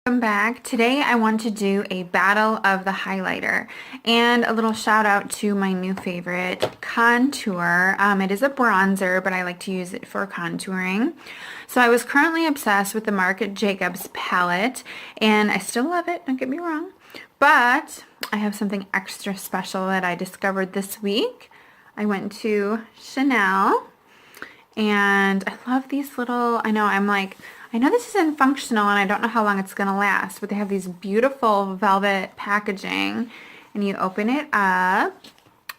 Welcome back. Today I want to do a battle of the highlighter and a little shout out to my new favorite contour. It is a bronzer, but I like to use it for contouring. So I was currently obsessed with the Marc Jacobs palette and I still love it, don't get me wrong, but I have something extra special that I discovered this week. I went to Chanel and I love these little, I know this isn't functional and I don't know how long it's going to last, but they have these beautiful velvet packaging and you open it up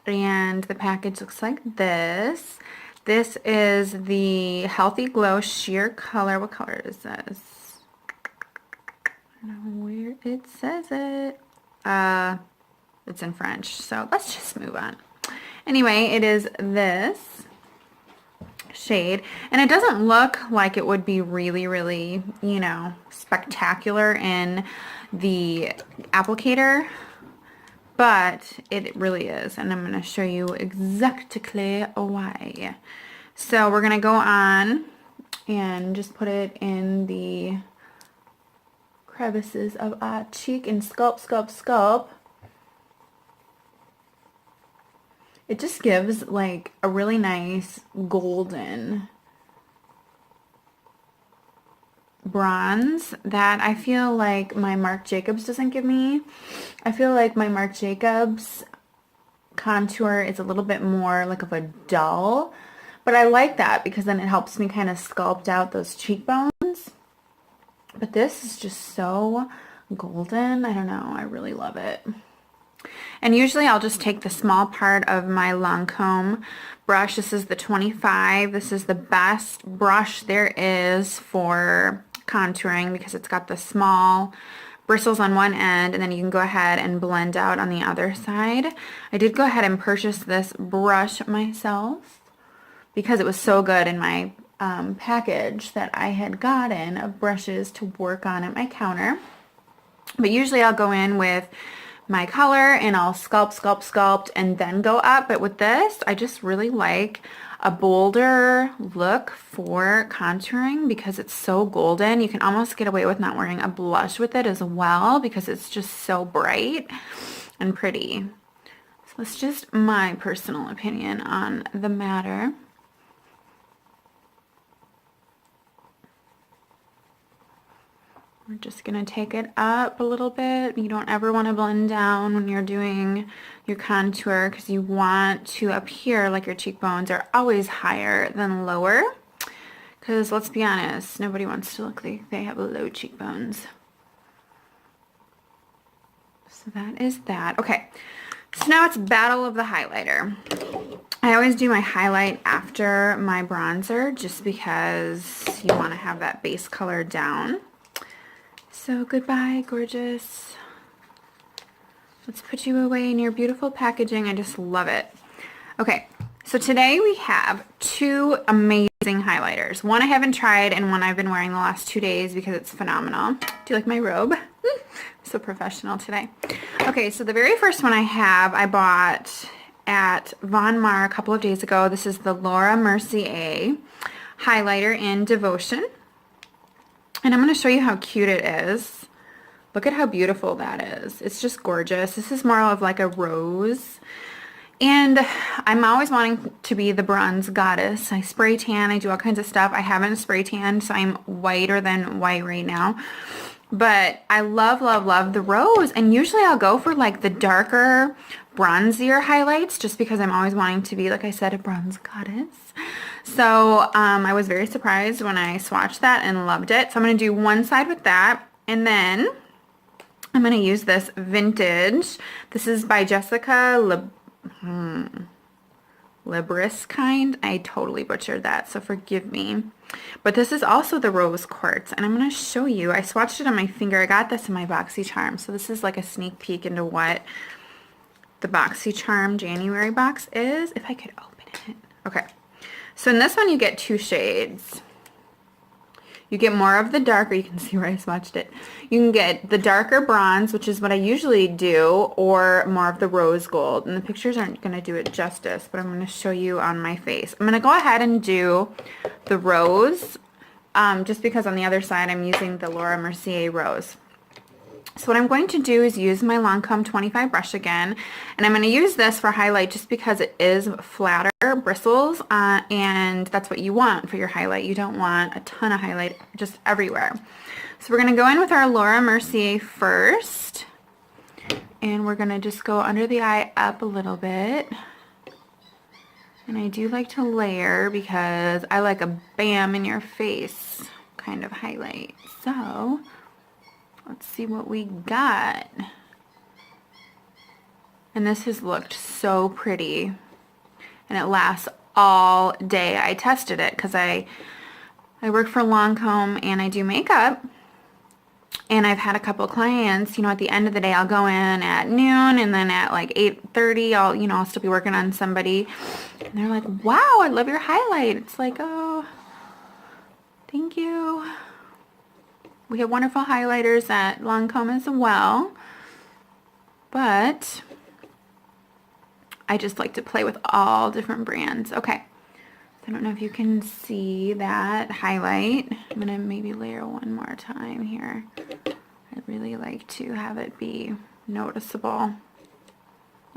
and the package looks like this. This is the Healthy Glow Sheer Color. What color is this? I don't know where it says it. It's in French, so let's just move on. Anyway, it is this shade, and it doesn't look like it would be really, you know, spectacular in the applicator, but it really is, and I'm going to show you exactly why. So we're going to go on and just put it in the crevices of our cheek and sculpt. It just gives like a really nice golden bronze that I feel like my Marc Jacobs doesn't give me. I feel like my Marc Jacobs contour is a little bit more like of a dull, but I like that because then it helps me kind of sculpt out those cheekbones. But this is just so golden. I don't know. I really love it. And usually I'll just take the small part of my Lancome brush. This is the 25. This is the best brush there is for contouring because it's got the small bristles on one end and then you can go ahead and blend out on the other side. I did go ahead and purchase this brush myself because it was so good in my package that I had gotten of brushes to work on at my counter. But usually I'll go in with my color and I'll sculpt and then go up. But with this, I just really like a bolder look for contouring because it's so golden. You can almost get away with not wearing a blush with it as well because it's just so bright and pretty. So that's just my personal opinion on the matter. We're just going to take it up a little bit. You don't ever want to blend down when you're doing your contour because you want to appear like your cheekbones are always higher than lower. Because let's be honest, nobody wants to look like they have low cheekbones. So that is that. Okay, so now it's Battle of the Highlighter. I always do my highlight after my bronzer just because you want to have that base color down. So goodbye, gorgeous. Let's put you away in your beautiful packaging. I just love it. Okay, so today we have two amazing highlighters. One I haven't tried and one I've been wearing the last 2 days because it's phenomenal. Do you like my robe? So professional today. Okay, so the very first one I have, I bought at Von Maur a couple of days ago. This is the Laura Mercier highlighter in Devotion. And I'm going to show you how cute it is. Look at how beautiful that is. It's just gorgeous. This is more of like a rose. And I'm always wanting to be the bronze goddess. I spray tan. I do all kinds of stuff. I haven't spray tanned, so I'm whiter than white right now. But I love the rose. And usually I'll go for like the darker, bronzier highlights just because I'm always wanting to be, like I said, a bronze goddess. So I was very surprised when I swatched that and loved it. So I'm going to do one side with that. And then I'm going to use this vintage. This is by Jessica Libris kind. I totally butchered that, so forgive me. But this is also the rose quartz. And I'm going to show you. I swatched it on my finger. I got this in my BoxyCharm. So this is like a sneak peek into what the BoxyCharm January box is. If I could open it. Okay. So in this one you get two shades. You get more of the darker, you can see where I swatched it. You can get the darker bronze, which is what I usually do, or more of the rose gold. And the pictures aren't going to do it justice, but I'm going to show you on my face. I'm going to go ahead and do the rose, just because on the other side I'm using the Laura Mercier rose. So what I'm going to do is use my Lancome 25 brush again, and I'm going to use this for highlight just because it is flatter bristles, and that's what you want for your highlight. You don't want a ton of highlight just everywhere. So we're going to go in with our Laura Mercier first, and we're going to just go under the eye up a little bit. And I do like to layer because I like a bam in your face kind of highlight. So let's see what we got. And this has looked so pretty. And it lasts all day. I tested it because I work for Lancome and I do makeup. And I've had a couple of clients, you know, at the end of the day, I'll go in at noon, and then at like 8:30, I'll still be working on somebody. And they're like, wow, I love your highlight. It's like, oh, thank you. We have wonderful highlighters at Lancome as well. But I just like to play with all different brands. Okay. I don't know if you can see that highlight. I'm gonna maybe layer one more time here. I'd really like to have it be noticeable.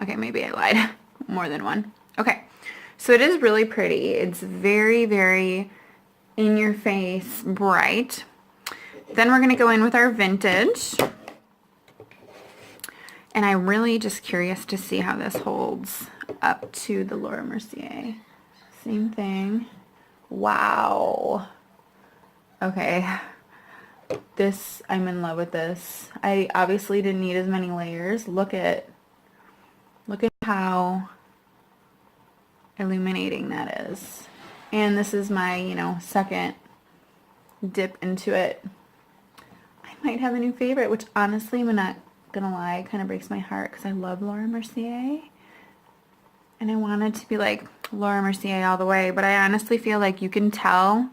Okay, maybe I lied. More than one. Okay, so it is really pretty. It's very, very in your face, bright. Then we're gonna go in with our vintage. And I'm really just curious to see how this holds up to the Laura Mercier. Same thing. Wow. Okay. This, I'm in love with this. I obviously didn't need as many layers. Look at how illuminating that is. And this is my, you know, second dip into it. I might have a new favorite, which honestly, I'm not gonna lie, kind of breaks my heart because I love Laura Mercier. And I want it to be like Laura Mercier all the way, but I honestly feel like you can tell,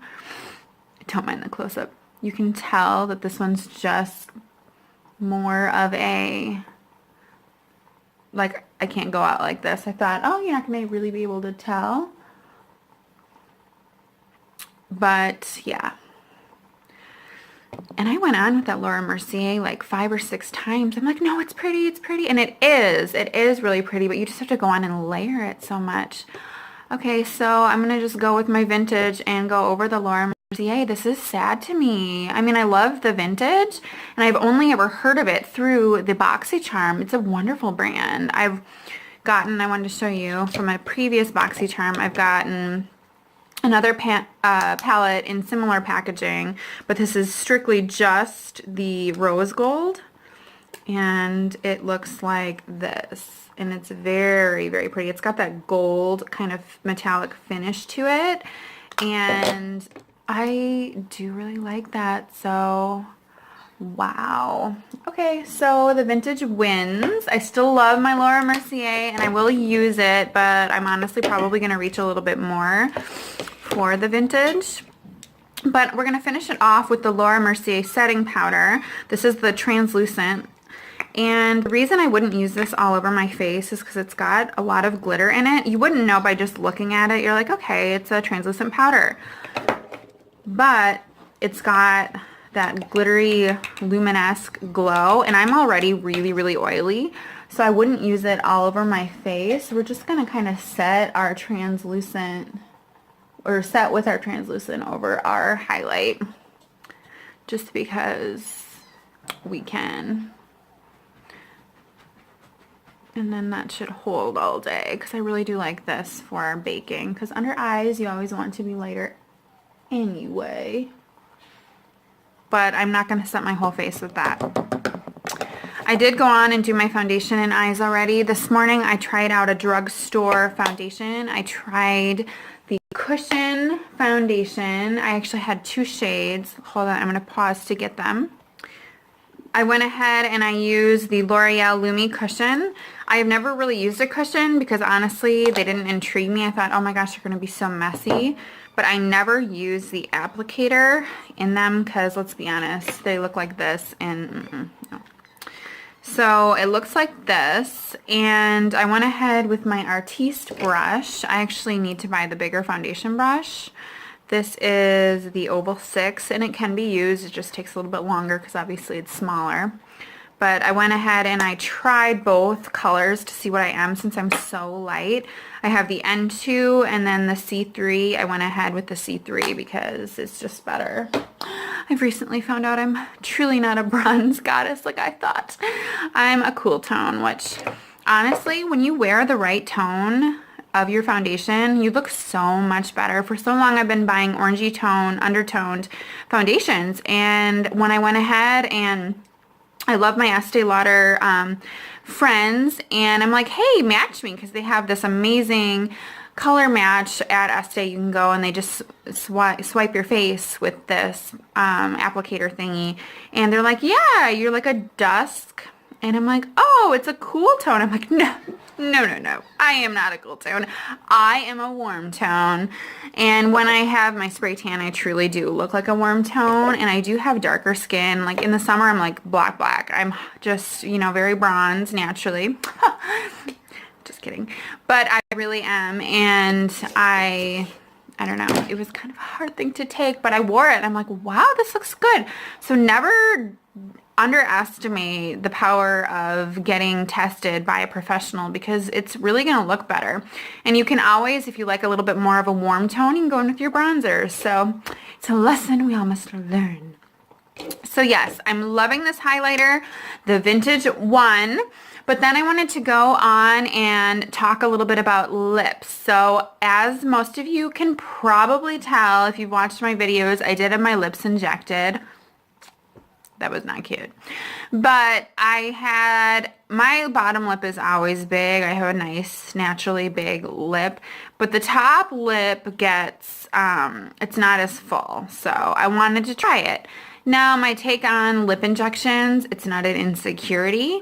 don't mind the close-up, you can tell that this one's just more of a, like, I can't go out like this. I thought, oh, you're not going to really be able to tell. But, yeah. And I went on with that Laura Mercier like 5 or 6 times. I'm like, no, it's pretty, it's pretty. And it is really pretty, but you just have to go on and layer it so much. Okay, so I'm going to just go with my vintage and go over the Laura Mercier. This is sad to me. I mean, I love the vintage, and I've only ever heard of it through the BoxyCharm. It's a wonderful brand. I've gotten, I wanted to show you, from my previous BoxyCharm, I've gotten another palette in similar packaging, but this is strictly just the rose gold, and it looks like this, and it's very, very pretty. It's got that gold kind of metallic finish to it, and I do really like that. So wow. Okay, so the vintage wins. I still love my Laura Mercier, and I will use it, but I'm honestly probably going to reach a little bit more for the vintage. But we're going to finish it off with the Laura Mercier setting powder. This is the translucent. And the reason I wouldn't use this all over my face is because it's got a lot of glitter in it. You wouldn't know by just looking at it. You're like, okay, it's a translucent powder. But it's got that glittery luminesque glow, and I'm already really, really oily, so I wouldn't use it all over my face. We're just going to kind of set our translucent, or set with our translucent over our highlight, just because we can. And then that should hold all day, because I really do like this for baking, because under eyes you always want to be lighter anyway. But I'm not going to set my whole face with that. I did go on and do my foundation and eyes already. This morning I tried out a drugstore foundation. I tried the Cushion foundation. I actually had 2 shades. Hold on, I'm going to pause to get them. I went ahead and I used the L'Oreal Lumi Cushion. I have never really used a cushion because honestly they didn't intrigue me. I thought, oh my gosh, they're going to be so messy. But I never use the applicator in them because, let's be honest, they look like this, and no. So it looks like this, and I went ahead with my Artiste brush. I actually need to buy the bigger foundation brush. This is the Oval 6, and it can be used. It just takes a little bit longer because obviously it's smaller. but I went ahead and I tried both colors to see what I am since I'm so light. I have the N2 and then the C3. I went ahead with the C3 because it's just better. I've recently found out I'm truly not a bronze goddess like I thought. I'm a cool tone, which honestly, when you wear the right tone of your foundation, you look so much better. For so long, I've been buying orangey tone, undertoned foundations. And when I went ahead and I love my Estee Lauder friends, and I'm like, hey, match me, because they have this amazing color match at Estee. You can go and they just swipe your face with this applicator thingy, and they're like, yeah, you're like a dusk. And I'm like, oh, it's a cool tone. I'm like, no. I am not a cool tone. I am a warm tone. And when I have my spray tan, I truly do look like a warm tone. And I do have darker skin. Like in the summer, I'm like black. I'm just, very bronze naturally. Just kidding. But I really am. And I don't know. It was kind of a hard thing to take, but I wore it. And I'm like, wow, this looks good. So never underestimate the power of getting tested by a professional, because it's really going to look better. And you can always, if you like a little bit more of a warm tone, you can go in with your bronzer. So it's a lesson we all must learn. So yes, I'm loving this highlighter, the vintage one. But then I wanted to go on and talk a little bit about lips. So as most of you can probably tell, if you've watched my videos, I did have my lips injected. That was not cute. But my bottom lip is always big. I have a nice, naturally big lip. But the top lip gets, it's not as full. So I wanted to try it. Now, my take on lip injections, it's not an insecurity.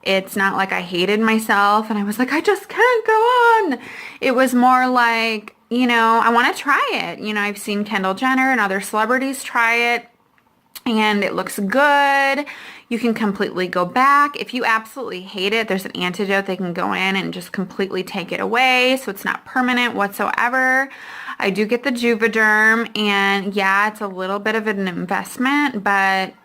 It's not like I hated myself and I was like, I just can't go on. It was more like, I want to try it. I've seen Kendall Jenner and other celebrities try it, and it looks good. You can completely go back. If you absolutely hate it, there's an antidote. They can go in and just completely take it away, so it's not permanent whatsoever. I do get the Juvederm, and yeah, it's a little bit of an investment, but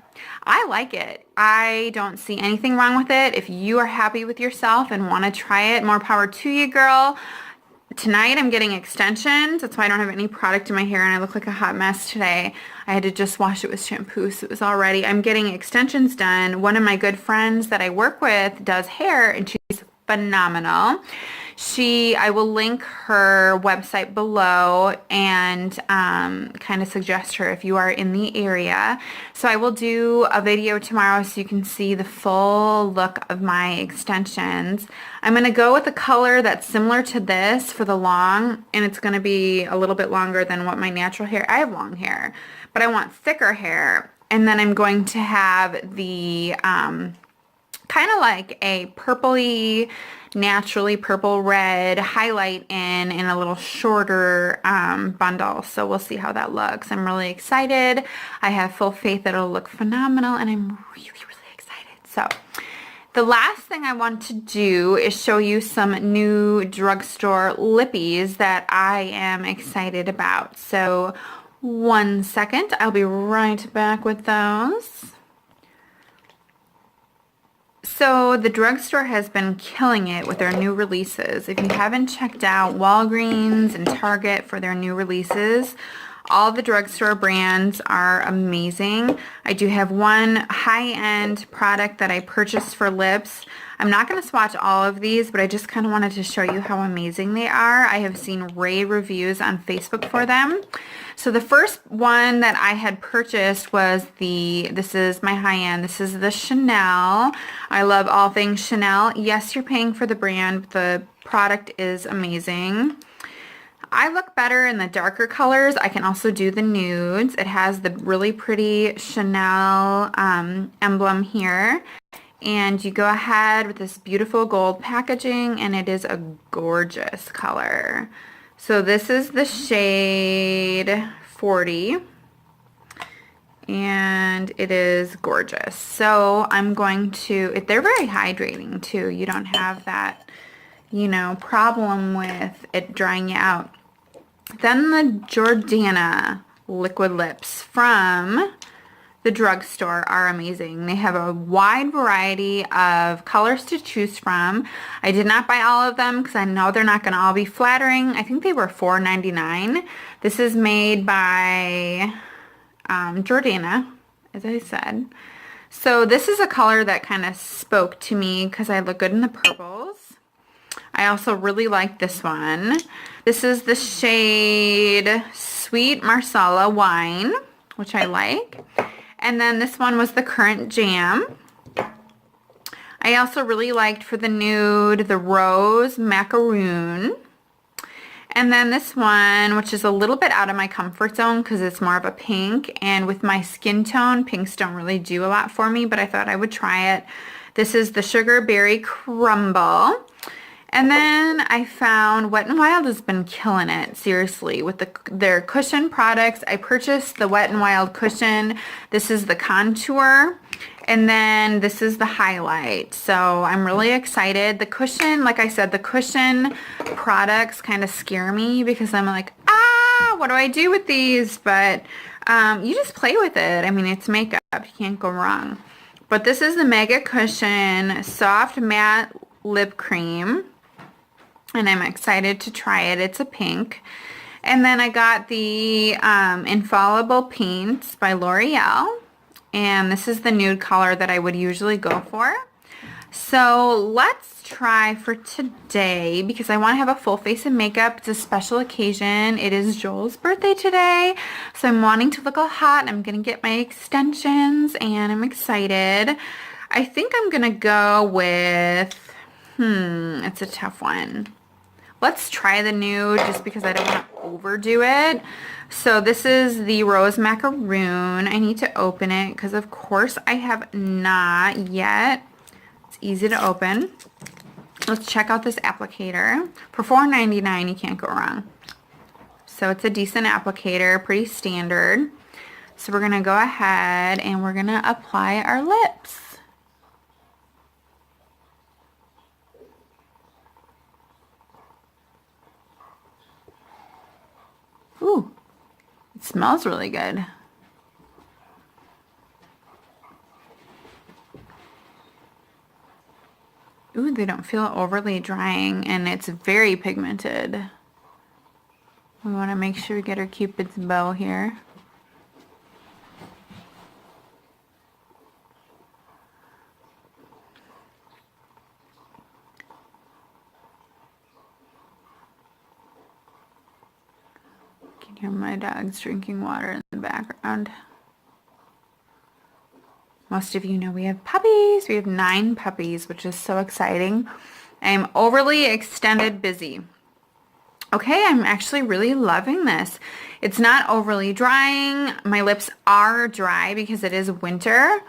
I like it. I don't see anything wrong with it. If you are happy with yourself and want to try it, more power to you, girl. Tonight I'm getting extensions. That's why I don't have any product in my hair and I look like a hot mess today. I had to just wash it with shampoo, so it was all ready. I'm getting extensions done. One of my good friends that I work with does hair, and she's phenomenal. I will link her website below and kind of suggest her if you are in the area. So I will do a video tomorrow so you can see the full look of my extensions. I'm going to go with a color that's similar to this for the long, and it's going to be a little bit longer than what my natural hair. I have long hair, but I want thicker hair. And then I'm going to have the kind of like a purpley, naturally purple red highlight in a little shorter bundle. So we'll see how that looks. I'm really excited. I have full faith that it'll look phenomenal, and I'm really excited. So the last thing I want to do is show you some new drugstore lippies that I am excited about. So 1 second, I'll be right back with those. So the drugstore has been killing it with their new releases. If you haven't checked out Walgreens and Target for their new releases, all the drugstore brands are amazing. I do have one high-end product that I purchased for lips. I'm not going to swatch all of these, but I just kind of wanted to show you how amazing they are. I have seen rave reviews on Facebook for them. So the first one that I had purchased was this is my high-end. This is the Chanel. I love all things Chanel. Yes, you're paying for the brand, but the product is amazing. I look better in the darker colors. I can also do the nudes. It has the really pretty Chanel emblem here. And you go ahead with this beautiful gold packaging, and it is a gorgeous color. So this is the shade 40, and it is gorgeous. So I'm going to, they're very hydrating too. You don't have that, problem with it drying you out. Then the Jordana liquid lips from the drugstore are amazing. They have a wide variety of colors to choose from. I did not buy all of them because I know they're not going to all be flattering. I think they were $4.99. This is made by Jordana, as I said. So this is a color that kind of spoke to me because I look good in the purples. I also really like this one. This is the shade Sweet Marsala Wine, which I like. And then this one was the Currant Jam. I also really liked for the nude, the Rose Macaroon. And then this one, which is a little bit out of my comfort zone because it's more of a pink. And with my skin tone, pinks don't really do a lot for me, but I thought I would try it. This is the Sugar Berry Crumble. And then I found Wet n Wild has been killing it, seriously, with their cushion products. I purchased the Wet n Wild cushion. This is the contour. And then this is the highlight. So I'm really excited. The cushion, like I said, the cushion products kind of scare me because I'm like, what do I do with these? But you just play with it. I mean, it's makeup. You can't go wrong. But this is the Mega Cushion Soft Matte Lip Cream. And I'm excited to try it. It's a pink. And then I got the Infallible Paints by L'Oreal. And this is the nude color that I would usually go for. So let's try for today because I want to have a full face of makeup. It's a special occasion. It is Joel's birthday today. So I'm wanting to look all hot. I'm going to get my extensions and I'm excited. I think I'm going to go with, it's a tough one. Let's try the nude just because I don't want to overdo it. So this is the Rose Macaroon. I need to open it because of course I have not yet. It's easy to open. Let's check out this applicator. For $4.99 you can't go wrong. So it's a decent applicator, pretty standard. So we're going to go ahead and we're going to apply our lips. Ooh, it smells really good. Ooh, they don't feel overly drying and it's very pigmented. We want to make sure we get our Cupid's bow here. Hear my dog's drinking water in the background. Most of you know we have puppies. We have 9 puppies, which is so exciting. I am overly extended busy. Okay, I'm actually really loving this. It's not overly drying. My lips are dry because it is winter.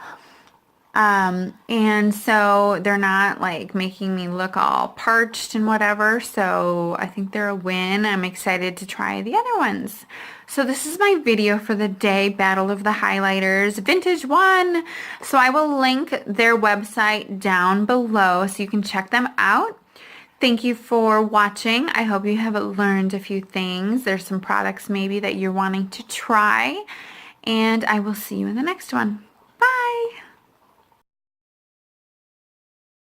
And so they're not like making me look all parched and whatever. So I think they're a win. I'm excited to try the other ones. So this is my video for the day, Battle of the Highlighters, Vintage One. So I will link their website down below so you can check them out. Thank you for watching. I hope you have learned a few things. There's some products maybe that you're wanting to try. And I will see you in the next one.